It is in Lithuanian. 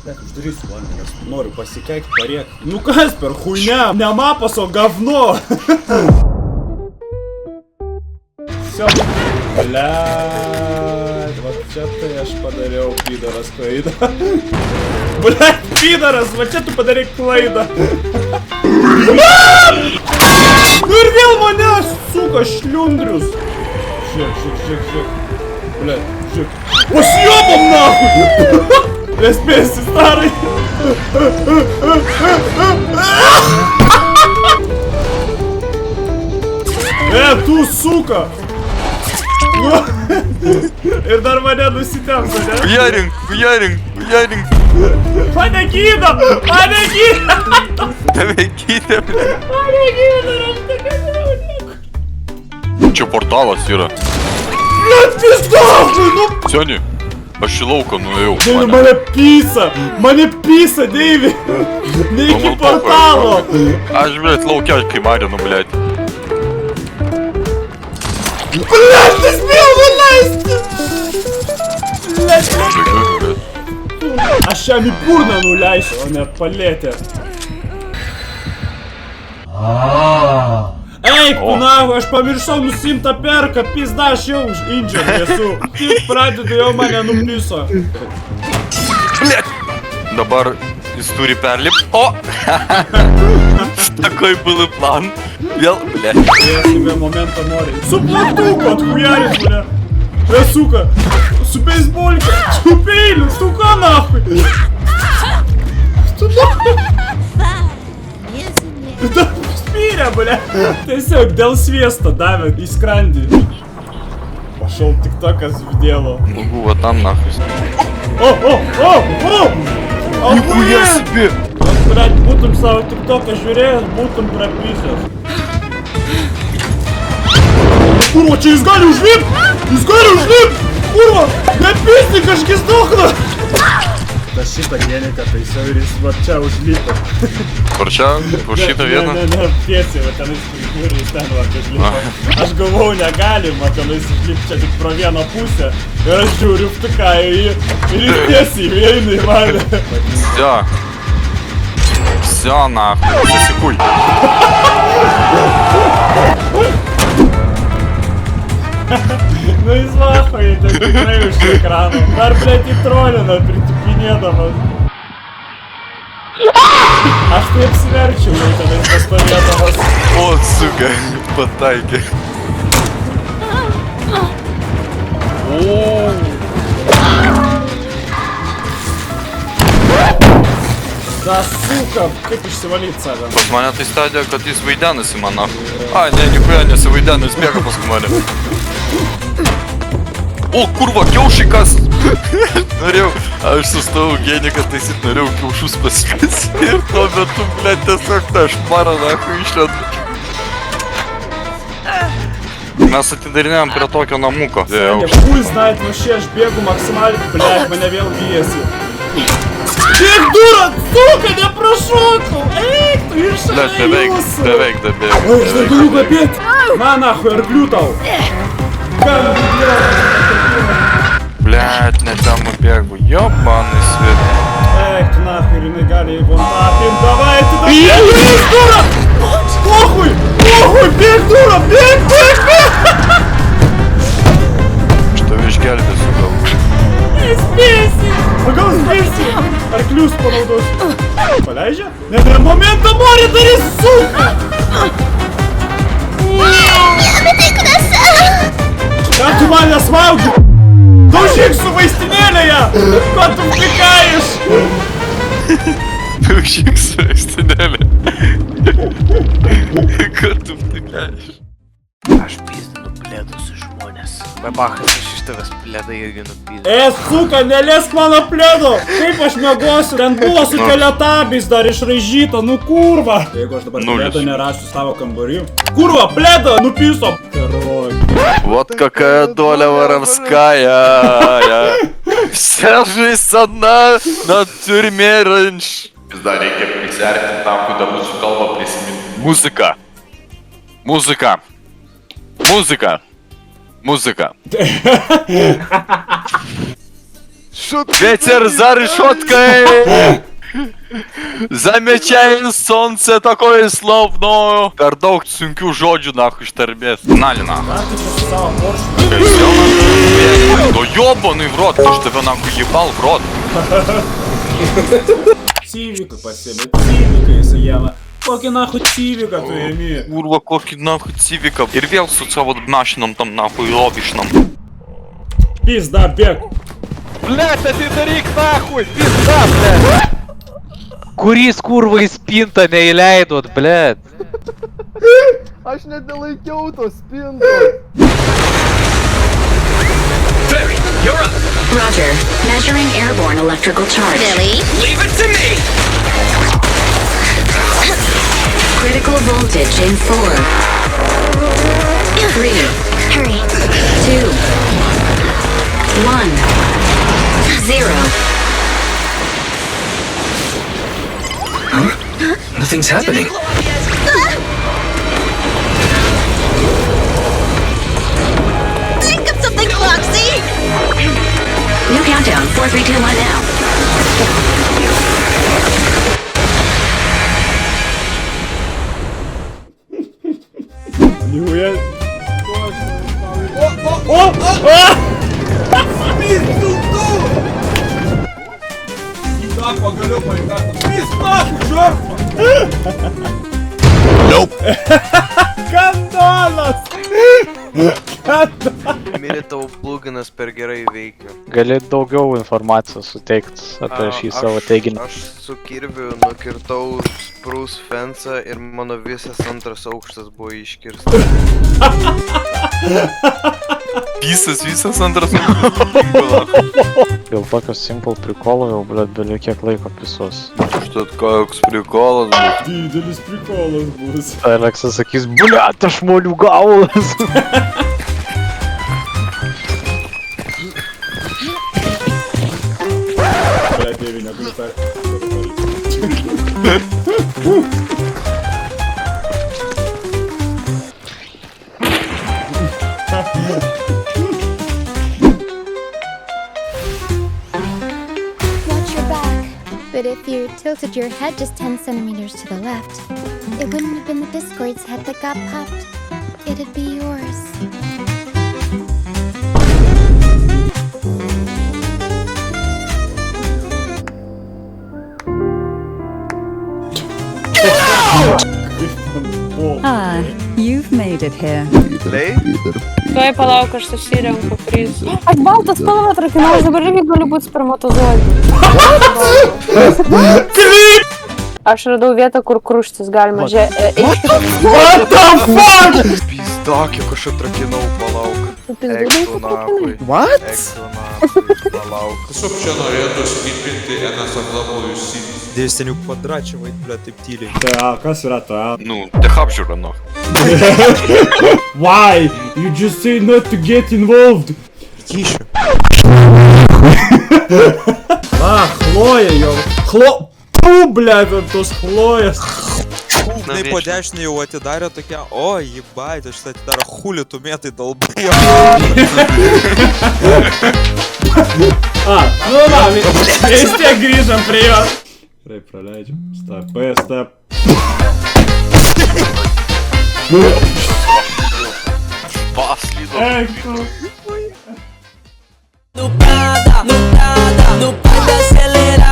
Блядь, uždarysiu langą, nes noriu pasikeikt, parėk. Nu kas per хуйня? Ne mapas, o говно. Всё. Блядь, вот čia tai aš padariau pidaras klaidą. Блядь, pidaras, va čia tu padarei klaidą. Nu ir vėl manęs, suka, šliundrius. Žiūrėk. Блядь, žiūrėk. Pasiebam nahui! Nespėsi, starai. Tu, suka. Ir dar mane nusitems, ne? Хуяринг. Mane gydo! Tave gydė, blėt. Mane gydo, aš negalėjau nieko. Čia portalas yra. Blet, pizdavai, nu! Seni, aš į lauką nuėjau. Deivi, mane pysa, Deivi! Ne iki portalo! Aš, blėt, laukia, kai marinu, blėt. Blet, nespėjau nuleisti! Blet. Aš jam į burną nuleisiu, o ne palėtę. Eik, nahu, aš pamiršau nusimt tą perką, pizda, aš jau injured esu. Tik pradedu, jau mane nupliso. Blet! Dabar jis turi perlipt. O! Такой был и план. Vėl, blėt. Я себе момента нори. Su plaktuku athujaris, bля. Сука, su бейсболькой, su peiliu, su ką nahui? Spyrė, bля. Tiesiog dėl sviesto davė į skrandį. Пошел тиктоkas vidėlo. Могу вот там нахуй. О! Нихуя себе! Блядь, būtum savo tiktoką žiūrėjęs, būtum prapysęs. Kurva, čia jis gali užlipt! Kurva, nepysni, kažkis duhna! Ta šitą geniką taisiau ir jis va čia užlipo. Kur čia? Kur šitą vietą? Ne, tiesiai, va tenais kur jis ten va užlipo. Aš galvau, negalima tenais užlipti čia tik pro vieną pusę. Ir aš žiūriu vtuką į jį ir jis tiesiai eina į mane. Всё нахуй, засекуй. Nu jis vahoje, ten tikrai už ekrano. Dar, blėt, į trolina, pritipinėdamas. Aš tai apsiverčiau jau tenais pastovėdamas. O, suka, pataikė. Da, suka, kaip išsivalyt save? Pas mane tai stadija, kad jis vaidenasi man nahui. Ai, ne, nichuja nesivaidena, jis bėga paskui mane. O, kurva, kiaušikas! Norėjau, aš sustojau geniką taisyt, norėjau kiaušus paspės. Ir tuo metu, blėt, tiesiog tą šmarą nahui išlendu. Mes atidarinėjom prie tokio namuko. Хуй знает, вообще, aš bėgu maksimaliai, blėt, mane vėl vyjasi. Kiek dura, suka, neprašokau! Eik, tu ir šalia jūsų! Beveik dabėgau. Oi, aš dar galiu kapėt! Na, nahui, arklių tau! Блять, не там убегу, ёбаный свет. Эх, ты нахуй, jinai gali jeigu napim, davai, tu dar bėg, dura! Pохуй, bėg, dura, bėg! Что išgelbėsiu gal? Nespėsi! O gal spėsi? Arklius panaudosiu. Paleidžia? Ne, per momentą nori darys, suka! Ką tu mane smaugi? Daužyk su vaistinėlėje! Ko tu vtikajiš? Daužyk su vaistinėlė. Ko tu vtikajiš? Aš pizdinu plėdus iš žmonės. Bebachas, aš iš tavęs plėdą irgi nupyzdinu. Suka, neliesk mano plėdo! Kaip aš mėgosiu? Ten buvo su teletabiais dar išraižyta, nu kurva! Jeigu aš dabar plėdo nerasiu savo kambarį. Kurva, plėdo, nupiso! Heroj. Вот какая доля воровская. Вся жизнь одна на тюрьме раньше. Пизда, reikia prisiartinti tam, kada mūsų kalbą prisiminti. Muzika. Ветер за решеткой! Замечает солнце такое словно. Per daug sunkių žodžių, nahu, ištarbės. Nali, nahu. Ką tu čia su savo poršinu? Ну ёбаный в рот, ты что тебя нахуй ебал в рот? Civiką pasėmė, Civiką įsijama. Kokį nahų Civiką tu ėmi? Kurva, kokį nahui civiką. Ir vėl su savo mašinom tam nahui lovišnom. Pizda, bėg. Блять, atidaryk nahui, pizda, блять. Kuris kurva į spintą neįleidot, blėt? Aš net nelaikiau tos spintos. Roger. Measuring airborne electrical charge. Billy? Leave it to me! Critical voltage in 4. 3. Hurry. 2. 1. 0. Nothing's happening. Think of something, Foxy! New countdown. 4, 3, 2, 1 now. Ніхуя. Kandonas! Mirė tavo pluginas per gerai veikia. Gali daugiau informacijos suteikti apie šį savo teiginį. Aš su kirviu nukirtau spruce fence'ą ir mano visas antras aukštas buvo iškirstas. Visas antras. Dėl tokio simple prikolo jau, blėt, beliu kiek laiko pisos. Štat koks prikolas bus. Didelis prikolas bus. Aleksas sakys, blėt, aš moliu gaulas. Bля, dėvi, negaliu per. Watch your back. But if you tilted your head just 10 centimeters to the left, it wouldn't have been the Discord's head that got popped. It'd be yours. Ah, you've made it here. Lei? Tuoj palauk, aš susirenku prizą. Aš baltą spalvą atrakinau, aš dabar irgi galiu būti spermatozoidų. Aš radau vietą, kur kruštis galima. What the fuck? Pizda, kiek aš atrakinau, palauk. Eik tu nahui. What? Eik tu nahui, palauk. Tiesiog čia norėtų stiprinti NSFW sitį. Dėl senių kvadračiavai, ble, taip tyliai. Tai, kas yra ta? Nu, tech apžiūra, nu. Why? You just say not to get involved. Kyšiu. Chloja jau. Pū, blėt, ant tos Chlojas. Tai po dešinį jau atidarė tokia, o, jibai, aš tai atidarė hulį, tu mėtai dalbai. Nu, na, vis tiek grįžam prie jo. Gerai, praleidžiam. Step. Paslydo. Eik, tu. No pai de acelerar.